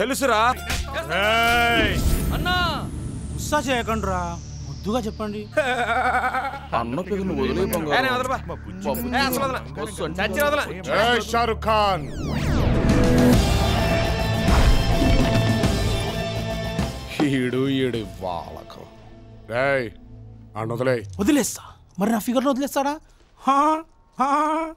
తెలుసురా అన్నా గుస్సా చేయకండి రా, ముద్దుగా చెప్పండి. అన్న పెదను వదిలే షారుఖ్ ఖాన్ ఈడు వాళ్ళకు వదిలే. వదిలేస్తా. మరి నా ఫిగర్ను వదిలేస్తాడా?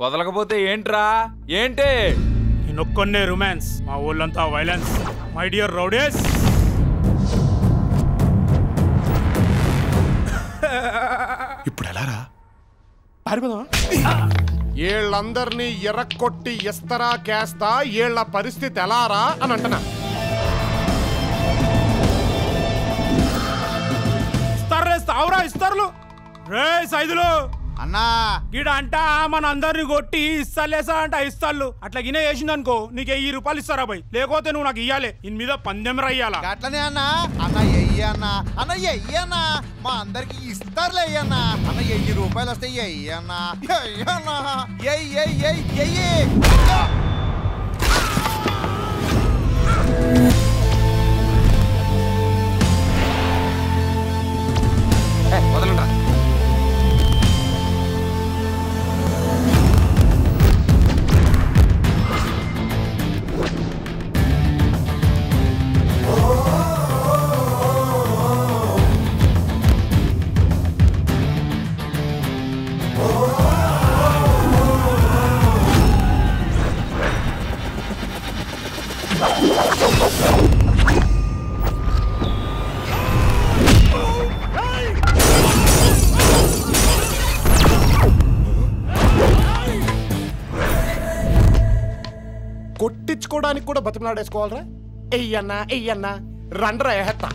వదలకపోతే ఏంట్రా? ఏంటి నేనొక్కనే రొమాన్స్, మా ఊళ్ళంతా వైలెన్స్. మై డియర్ రౌడీస్, ఇప్పుడు ఎలారా వీళ్ళందరినీ ఎర్రకొట్టి ఇస్తరా కేస్తా, వీళ్ళ పరిస్థితి ఎలారా అని అంటున్నా. ఇస్తారా ఇస్తారులు రే సైదులు అన్నా గీడ అంట మన అందరిని కొట్టి ఇస్తలేసా అంట ఇస్తాళ్ళు. అట్లా గినే చేసింది అనుకో నీకు 1000 రూపాయలు ఇస్తారా బాయ్, లేకపోతే నువ్వు నాకు ఇయ్యాలి. ఇన్ మీద పందెం రయ్యాలా. అట్లనే అన్నా. అన్న ఎయ్యన్నా, అన్న ఎయ్యన్నా, మా అందరికి ఇస్తారులే అయ్యన్నా. అన్న 1000 రూపాయలు వస్తాయి ఎయ్యన్నా, ఎయ్యన్నా, ఎయ్యి. వదలండి. కొట్టించుకోవడానికి కూడా బతిమలాడేసుకోవాలరా. ఎయ్యన్నా రండ్రా ఎహత్తా.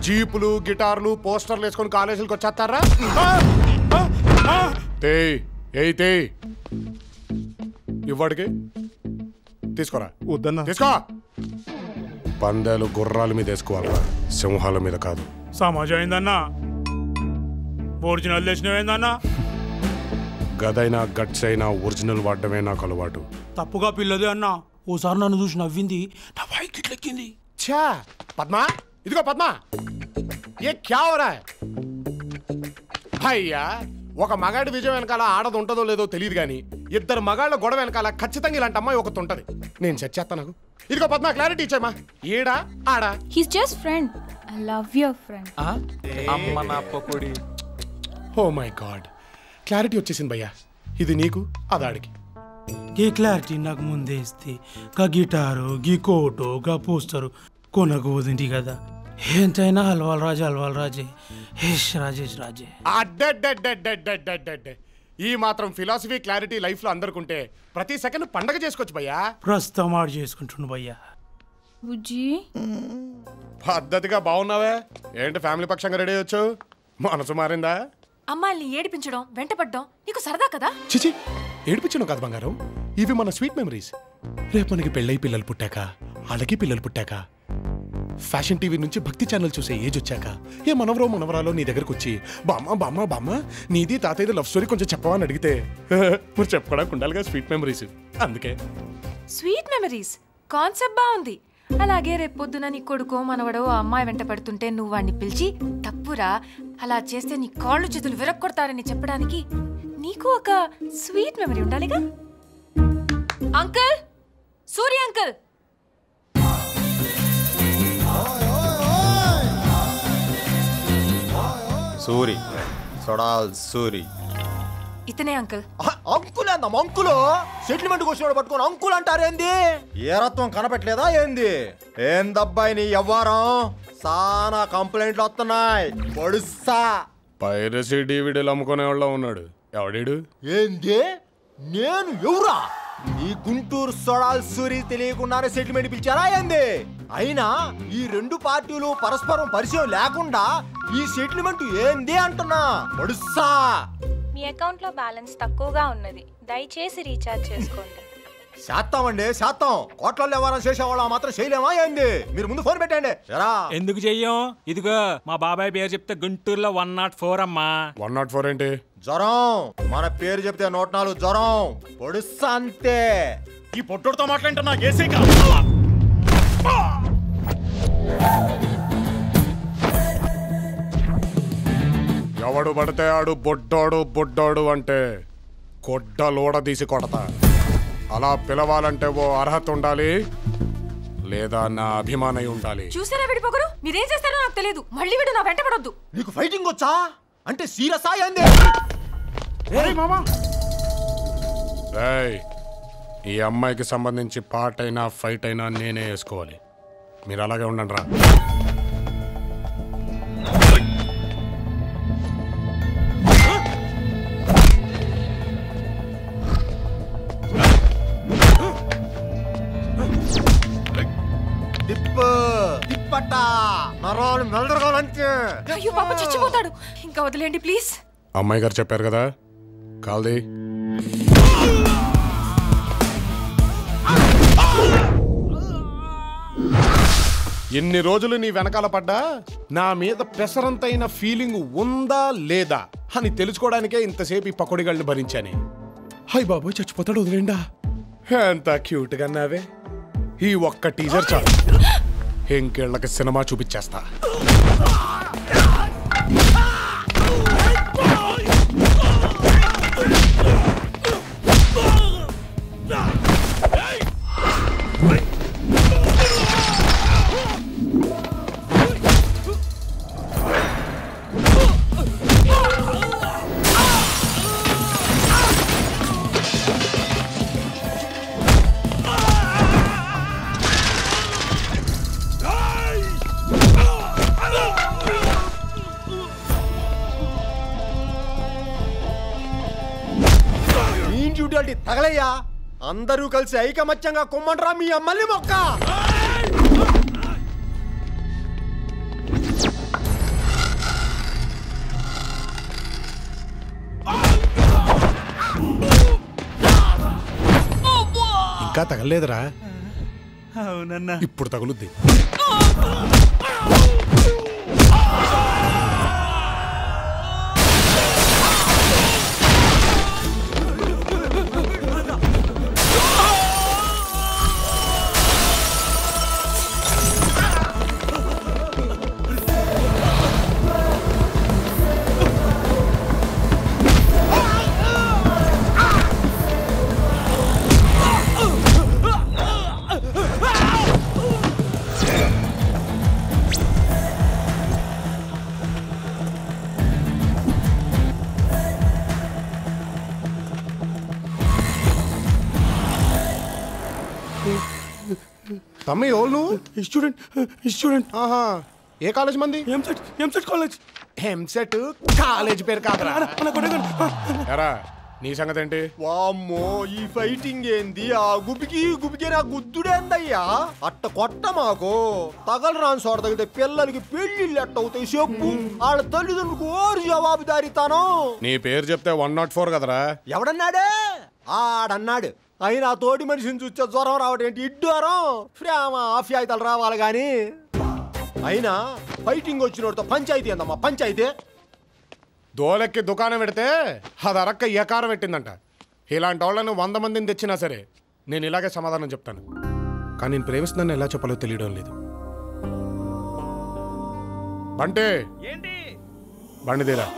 జీపులు గిటార్లు పోస్టర్లు వేసుకొని కాలేజీలకు వచ్చేస్తారా? ఇవ్వడికి తీసుకోరా. వద్దన్నా. తీసుకో. పందాలు గుర్రాల మీద వేసుకోవాలరా, సింహాల మీద కాదు. సమాజం అయిందన్నా, ఒరిజినల్ తెచ్చినవేందన్నా. గదైనా గట్స్ అయినా ఒరిజినల్ వాడటమే నాకు అలవాటు. తప్పుగా పిల్లదే అన్నా. ఓసారి నన్ను చూసి నవ్వింది, నా వాయికి ఇట్లెక్కింది. ఛా పద్మా, ఇదిగో పద్మా, ఏ క్యా హో రహా హై? అయ్యా, ఒక మగాడి విజయం వెనకాల ఆడది ఉంటుందో లేదో తెలియదు కానీ ఇద్దరు మగాళ్ళ గొడవ వెనకాల ఖచ్చితంగా ఇలాంటి అమ్మాయి ఒకటి ఉంటది. నేను సెట్ చేస్తా. నాకు ఇదిగో పద్మా క్లారిటీ ఇచ్చామా. ఏడా ఆడా? He's just friend. I love your friend. అమ్మ నా pakodi. Oh my god, clarity వచ్చేసింది భయ్యా. ఇది నీకు, అది ఆడికి. ఈ క్లారిటీ నాకు ముందే ఇస్తే గా గిటారు, గీ కోటు, గా పోస్టరు కొనకు వదింటి కదా. ఎంతైనా అల్వాల్ రాజే రాజేష్ రాజే. అడ్డడ్డడ్డడ్డడ్డడ్డడ్డే. ఈ మాత్రం ఫిలాసఫీ క్లారిటీ లైఫ్ లో అందరుకుంటే ప్రతి సెకండ్ పండగ చేసుకోవచ్చు భయ్యా. ప్రస్తుతం ఆడు చేసుకుంటుండు భయ్యా. బుజ్జి పద్ధతిగా బాగున్నావే. ఏంటి ఫ్యామిలీ పక్షంగా రెడీ అయ్యొచ్చు? మనసు మారిందా? అమ్మాయిల్ని ఏడిపించడం వెంటపడడం నీకు సరదా కదా? చిచి, ఏడిపించను కాదు బంగారం. ఇవి మన స్వీట్ మెమరీస్. రేపు మనకి పెళ్ళై పిల్లలు పుట్టాక, వాళ్ళకి పిల్లలు పుట్టాక, ఫ్యాషన్ టీవీ నుంచి భక్తి ఛానల్ చూసే ఏజ్ వచ్చాక, ఏ మనవరో మనవరాలో నీ దగ్గరకు వచ్చి బామ్మ బామ్మ బామ్మ నీది తాతయ్యది లవ్ స్టోరీ కొంచెం చెప్పవా అని అడిగితే మరి చెప్పుకోవడానికి ఉండాలిగా స్వీట్ మెమరీస్. అందుకే స్వీట్ మెమరీస్ కాన్సెప్ట్ బాగుంది. అలాగే రేపు పొద్దున నీ కొడుకో మనవడో ఆ అమ్మాయి వెంట పడుతుంటే నువ్వు వాడిని పిలిచి తప్పురా, అలా చేస్తే నీ కాళ్ళు చేతులు విరక్కొడతారని చెప్పడానికి నీకు ఒక స్వీట్ మెమరీ ఉండాలిగా. అంకుల్, సూర్య అంకుల్. సూరి సొడాల్ సూరి. ఇతనే అంకుల్. అంకుల్ ఏందమ్మా అంకులు? సెటిల్మెంట్ వచ్చినోడు పట్టుకొని అంకుల్ అంటారేంది? ఏ రత్వం కనపెట్టలేదా ఏంది? ఏందబ్బాయి నీ ఎవ్వారం? సానా కంప్లైంట్లు వస్తున్నాయి. పొడుస్తా పైరసీ డివిడీలు అమ్ముకునే వాళ్ళ ఉన్నాడు. ఎవడీడు? ఏంది? నేను ఎవరా? ఈ గుంటూరు సొడాల్ సూరి తెలియకుండానే సెటిల్మెంట్ పిలిచారా ఏంది? అయినా ఈ రెండు పార్టీలు పరస్పరం పరిచయం లేకుండా ఈ సెటిల్మెంట్ ఏంది అంటున్నా. పొడుస్తా. మీ అకౌంట్ లో బ్యాలెన్స్ తక్కువగా ఉన్నది, దయచేసి రీఛార్జ్ చేసుకోండి. చేస్తామండి చేస్తాం. కోట్లలో వ్యవహారం చేసేవాళ్ళ మాత్రం చేయలేమా ఏంది? మీరు ముందు ఫోన్ పెట్టండి. ఎందుకు చెయ్యం? ఇదిగో మా బాబాయ్ పేరు చెప్తే గుంటూరులో 104 అమ్మా. 104 ఏంటి? జ్వరం. మన పేరు చెప్తే 104 జ్వరం. పొడుస్తా అంతే. ఈ పొట్టుతో మాట్లాడుతున్నా ఏసీ ఎవడు పడితే ఆడు బొడ్డోడు బొడ్డోడు అంటే కొడ్డలోడ తీసి కొడతా. అలా పిలవాలంటే ఓ అర్హత ఉండాలి, లేదా నా అభిమానై ఉండాలి. చూసారా విడిపోకరు? మీరేం చేస్తారో నాకు తెలియదు. మళ్ళీ వీడు నా వెంట పడొద్దు. నీకు ఫైటింగ్ వచ్చా? అంటే సీరియసా ఏంది? రేయ్, ఈ అమ్మాయికి సంబంధించి పార్ట్ అయినా ఫైట్ అయినా నేనే వేసుకోవాలి. మీరు అలాగే ఉండండి రా. అయ్యో పాప చచ్చిపోతాడు. ఇంకా వదిలేండి ప్లీజ్. అమ్మాయి గారు చెప్పారు కదా, కాల్ది. ఎన్ని రోజులు నీ వెనకాల పడ్డా నా మీద పెసరంతైన ఫీలింగ్ ఉందా లేదా అని తెలుసుకోవడానికే ఇంతసేపు ఈ పకోడిగాళ్ళని భరించాని. హై బాబోయ్, చచ్చిపోతాడు వదిలేండా. ఎంత క్యూట్ గా నావే. ఈ ఒక్క టీజర్ చాలు, ఇంకేళ్ళకి సినిమా చూపించేస్తా. తగలయ్యా, అందరూ కలిసి ఐకమత్యంగా కొమ్మండ్రా మీ అమ్మల్ని మొక్క. ఇంకా తగలేదురా? అవునన్నా. ఇప్పుడు తగులుద్ది. తమ్మి ఓళ్ళు స్టూడెంట్. ఆహా, ఏ కాలేజ్ మంది? ఎంసెట్ కాలేజ్. ఎంసెట్ కాలేజ్ పేరు కాదురా. ఎరా, నీ సంగతి ఏంటి? వామ్మో ఈ ఫైటింగ్ ఏంది? ఆ గుబికి నా గుద్దుడేందయ్యా? అట్ట కొట్ట మాకు తగలరాని చోట తగితే పిల్లలకి పెళ్లిళ్ళు ఎట్ట అవుతాయి చెప్పు? వాళ్ళ తల్లిదండ్రులకు ఓరు జవాబుదారితాను. నీ పేరు చెప్తే 104 కదరా. ఎవడన్నాడే? ఆడన్నాడు. అయినా తోటి మనిషిని చూస్తే జ్వరం రావడం ఏంటి? ఇడ్డారం ప్రేమ ఆఫ్యాయితలు రావాలి గాని. అయినా ఫైటింగ్ వచ్చినోడితో పంచాయతీ ఏందమ్మా పంచాయతీ? దోలెక్కి దుకాణం పెడితే అది అరక్క ఏకారం పెట్టిందంట. ఇలాంటి వాళ్ళను 100 మందిని తెచ్చినా సరే నేను ఇలాగే సమాధానం చెప్తాను. కానీ నేను ప్రేమిస్తున్నాను ఎలా చెప్పాలో తెలియడం లేదు. బంటే బండిదేరా.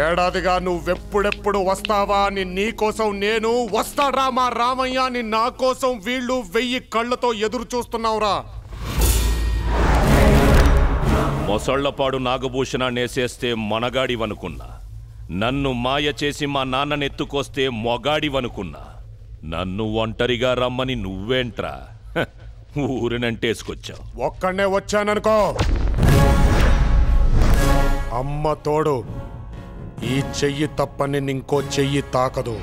ఏడాదిగా నువ్వెప్పుడెప్పుడు వస్తావా అని నీకోసం నేను వస్తాడ్రా మా రామయ్య అని నా కోసం వీళ్ళు 1000 కళ్ళతో ఎదురు చూస్తున్నావురా. మొసళ్లపాడు నాగభూషణాన్నేసేస్తే మనగాడివనుకున్నా, నన్ను మాయ చేసి మా నాన్ననెత్తుకొస్తే మొగాడివనుకున్నా, నన్ను ఒంటరిగా రమ్మని నువ్వేంట్రా ఊరినంటేసుకొచ్చావు? ఒక్కడే వచ్చాననుకో, అమ్మ తోడు ఈ చెయ్యి తప్పని ఇంకో చెయ్యి తాకదు.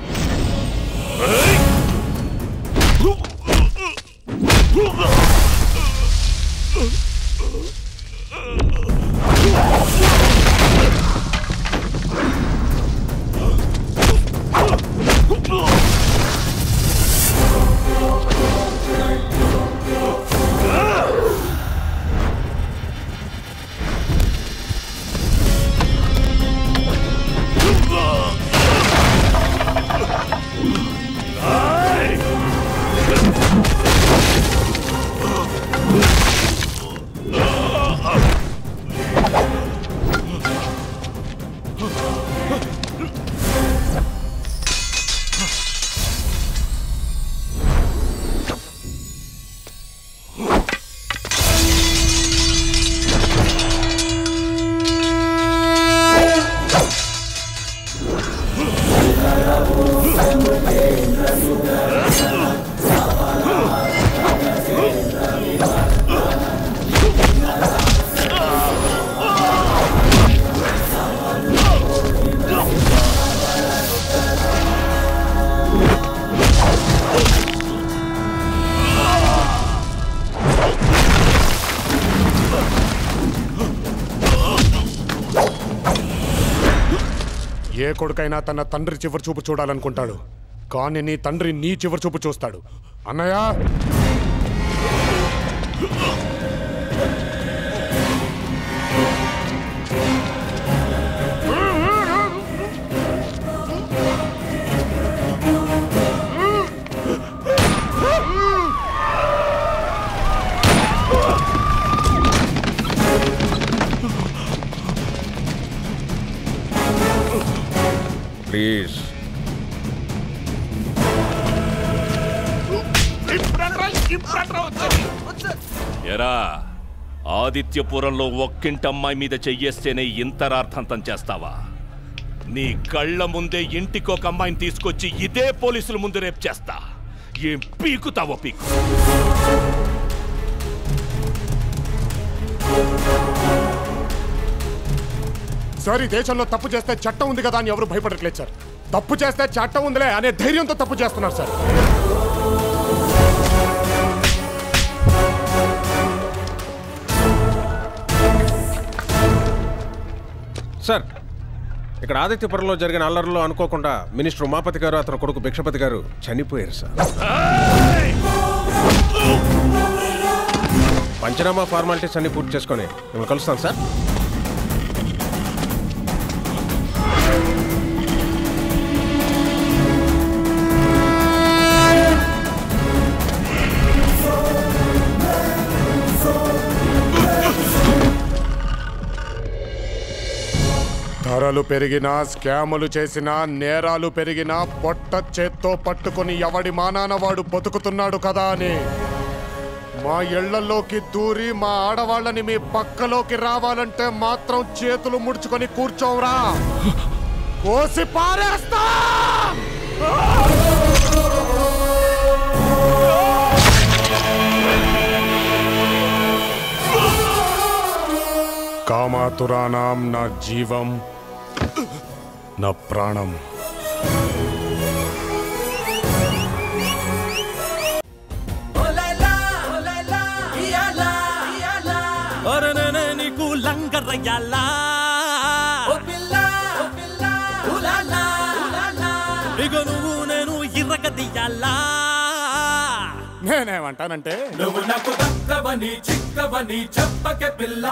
ఏ కొడుకైనా తన తండ్రి చివరి చూపు చూడాలనుకుంటాడు, కానీ నీ తండ్రి నీ చివరి చూపు చూస్తాడు. అన్నయ్య ప్లీజ్ ఎరా, ఆదిత్యపురంలో ఒక్కింటమ్మాయి మీద చెయ్యేస్తేనే ఇంత రార్థంతం చేస్తావా? నీ కళ్ళ ముందే ఇంటికొక అమ్మాయిని తీసుకొచ్చి ఇదే పోలీసుల ముందు రేపు చేస్తా. ఏం పీకుతావో పీకు. సార్, ఈ దేశంలో తప్పు చేస్తే చట్టం ఉంది కదా అని ఎవరు భయపడట్లేదు సార్. తప్పు చేస్తే చట్టం ఉందిలే అనే ధైర్యంతో తప్పు చేస్తున్నారు సార్. సార్, ఇక్కడ ఆదిత్యపురంలో జరిగిన అల్లర్లో అనుకోకుండా మినిస్టర్ ఉమాపతి గారు అతని కొడుకు భిక్షపతి గారు చనిపోయారు సార్. పంచనామా ఫార్మాలిటీస్ అన్ని పూర్తి చేసుకొని మిమ్మల్ని కలుస్తాను సార్. ధరలు పెరిగినా, స్కాములు చేసినా, నేరాలు పెరిగినా పొట్ట చేత్తో పట్టుకొని ఎవడి మానాన వాడు బతుకుతున్నాడు కదా అని మా ఇళ్లలోకి దూరి మా ఆడవాళ్ళని మీ పక్కలోకి రావాలంటే మాత్రం చేతులు ముడుచుకొని కూర్చోవురా, కోసి పారేస్తా. కామాతురానాం నా జీవం, నా ప్రాణం. నీకు లంగరయ్యాలా ఇక నువ్వు నేను ఇరగదీయాలా. నేనేమంటానంటే నువ్వు నాకు దక్కవని చిక్కవని చెప్పకే పిల్ల.